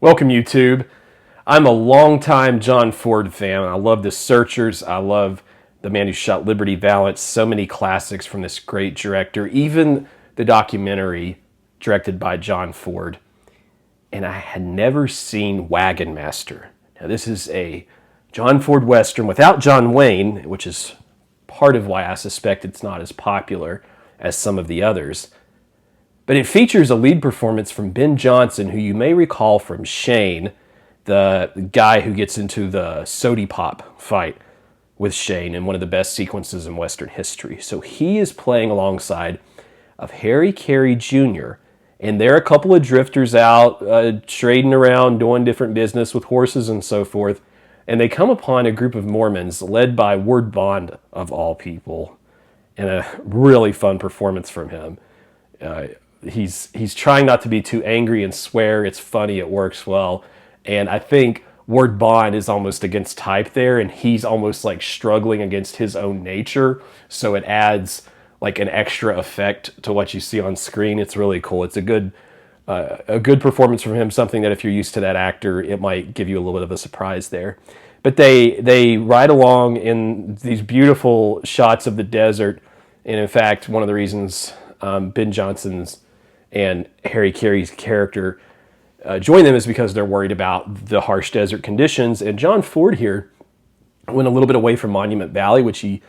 Welcome, YouTube. I'm a longtime John Ford fan. I love The Searchers. I love The Man Who Shot Liberty Valance. So many classics from this great director. Even the documentary directed by John Ford. And I had never seen Wagon Master. Now, this is a John Ford Western without John Wayne, which is part of why I suspect it's not as popular as some of the others. But it features a lead performance from Ben Johnson, who you may recall from Shane, the guy who gets into the sody pop fight with Shane in one of the best sequences in Western history. So he is playing alongside of Harry Carey Jr., and they're a couple of drifters out, trading around, doing different business with horses and so forth, and they come upon a group of Mormons led by Ward Bond, of all people, and a really fun performance from him. He's trying not to be too angry and swear. It's funny. It works well. And I think Ward Bond is almost against type there, and he's almost like struggling against his own nature. So it adds like an extra effect to what you see on screen. It's really cool. It's a good performance from him. Something that if you're used to that actor, it might give you a little bit of a surprise there. But they ride along in these beautiful shots of the desert. And in fact, one of the reasons Ben Johnson's and Harry Carey's character join them is because they're worried about the harsh desert conditions. And John Ford here went a little bit away from Monument Valley, which he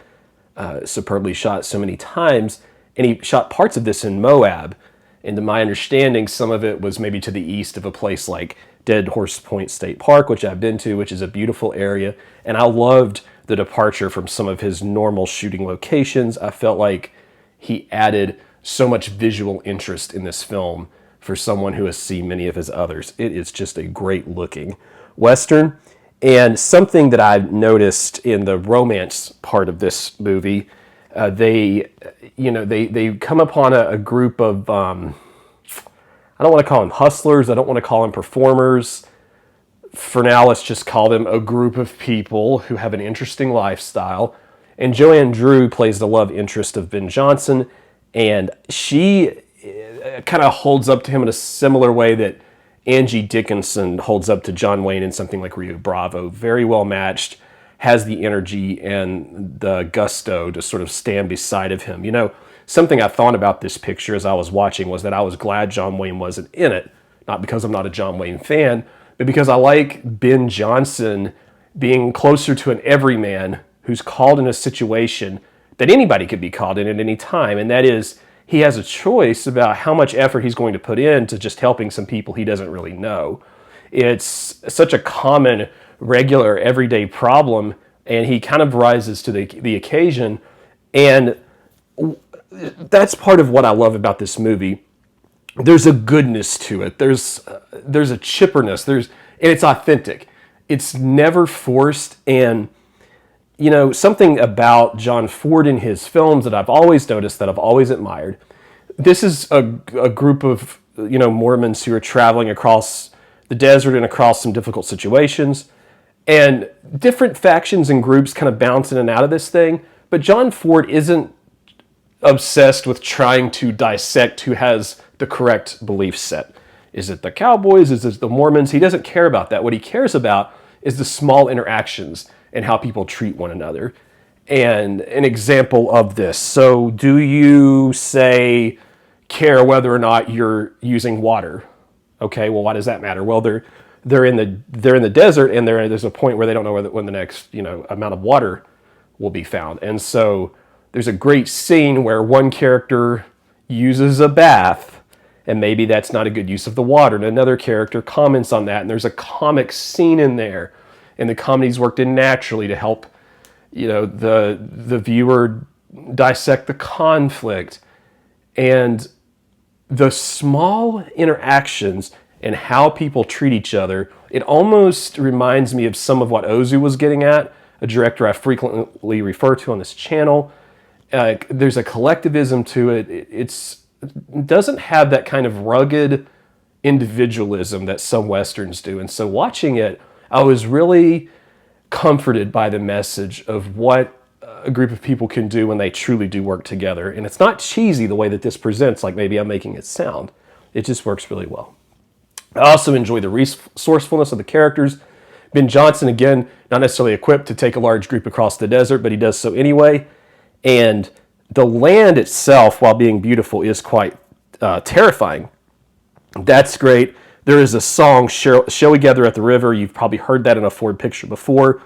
superbly shot so many times, and he shot parts of this in Moab. And to my understanding, some of it was maybe to the east of a place like Dead Horse Point State Park, which I've been to, which is a beautiful area. And I loved the departure from some of his normal shooting locations. I felt like he added so much visual interest in this film for someone who has seen many of his others. It is just a great looking Western. And something that I've noticed in the romance part of this movie, they come upon a group of, I don't want to call them hustlers. I don't want to call them performers. For now, let's just call them a group of people who have an interesting lifestyle. And Joanne Drew plays the love interest of Ben Johnson, and she kind of holds up to him in a similar way that Angie Dickinson holds up to John Wayne in something like Rio Bravo. Very well matched, has the energy and the gusto to sort of stand beside of him. You know, something I thought about this picture as I was watching was that I was glad John Wayne wasn't in it. Not because I'm not a John Wayne fan, but because I like Ben Johnson being closer to an everyman who's called in a situation that anybody could be called in at any time, and that is he has a choice about how much effort he's going to put into just helping some people he doesn't really know. It's such a common, regular, everyday problem, and he kind of rises to the occasion, and that's part of what I love about this movie. There's a goodness to it. There's a chipperness. And it's authentic. It's never forced, and you know, something about John Ford in his films that I've always noticed, that I've always admired. This is a group of, Mormons who are traveling across the desert and across some difficult situations, and different factions and groups kind of bounce in and out of this thing. But John Ford isn't obsessed with trying to dissect who has the correct belief set. Is it the Cowboys? Is it the Mormons? He doesn't care about that. What he cares about is the small interactions and how people treat one another. And an example of this. So do you, say, care whether or not you're using water? Okay, well, why does that matter? Well, they're in the desert, and there's a point where they don't know when the next amount of water will be found. And so there's a great scene where one character uses a bath, and maybe that's not a good use of the water, and another character comments on that, and there's a comic scene in there. And the comedy's worked in naturally to help, the viewer dissect the conflict. And the small interactions and how people treat each other, it almost reminds me of some of what Ozu was getting at, a director I frequently refer to on this channel. There's a collectivism to it. It doesn't have that kind of rugged individualism that some Westerns do. And so watching it, I was really comforted by the message of what a group of people can do when they truly do work together. And it's not cheesy the way that this presents, like maybe I'm making it sound. It just works really well. I also enjoy the resourcefulness of the characters. Ben Johnson, again, not necessarily equipped to take a large group across the desert, but he does so anyway. And the land itself, while being beautiful, is quite terrifying. That's great. There is a song, Shall We Gather at the River? You've probably heard that in a Ford picture before.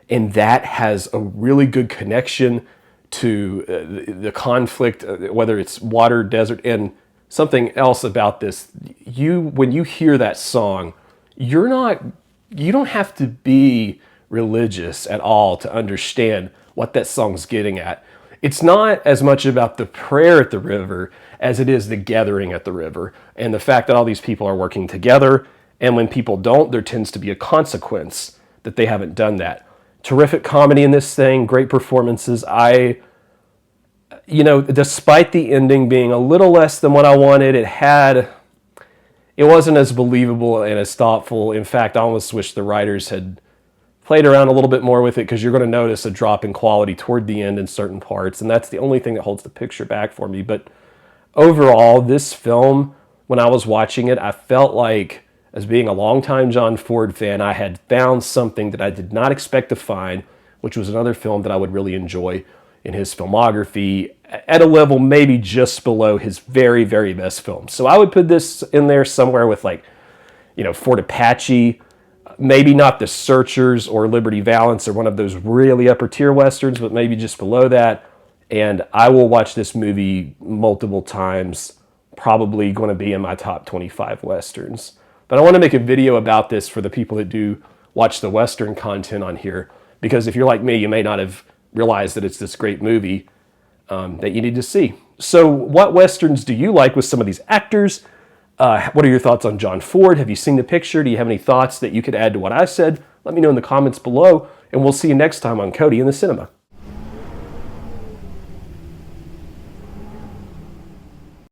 And that has a really good connection to the conflict, whether it's water, desert, and something else about this. When you hear that song, you don't have to be religious at all to understand what that song's getting at. It's not as much about the prayer at the river as it is the gathering at the river and the fact that all these people are working together. And when people don't, there tends to be a consequence that they haven't done that. Terrific comedy in this thing, great performances. Despite the ending being a little less than what I wanted, it wasn't as believable and as thoughtful. In fact, I almost wish the writers had played around a little bit more with it, because you're going to notice a drop in quality toward the end in certain parts, and that's the only thing that holds the picture back for me. But overall, this film, when I was watching it, I felt like, as being a longtime John Ford fan, I had found something that I did not expect to find, which was another film that I would really enjoy in his filmography, at a level maybe just below his very, very best films. So I would put this in there somewhere with, like, Fort Apache, maybe not The Searchers or Liberty Valance or one of those really upper tier westerns, but maybe just below that. And I will watch this movie multiple times, probably going to be in my top 25 westerns. But I want to make a video about this for the people that do watch the western content on here, because if you're like me, you may not have realized that it's this great movie that you need to see. So what westerns do you like with some of these actors? What are your thoughts on John Ford? Have you seen the picture? Do you have any thoughts that you could add to what I said? Let me know in the comments below, and we'll see you next time on Cody in the Cinema.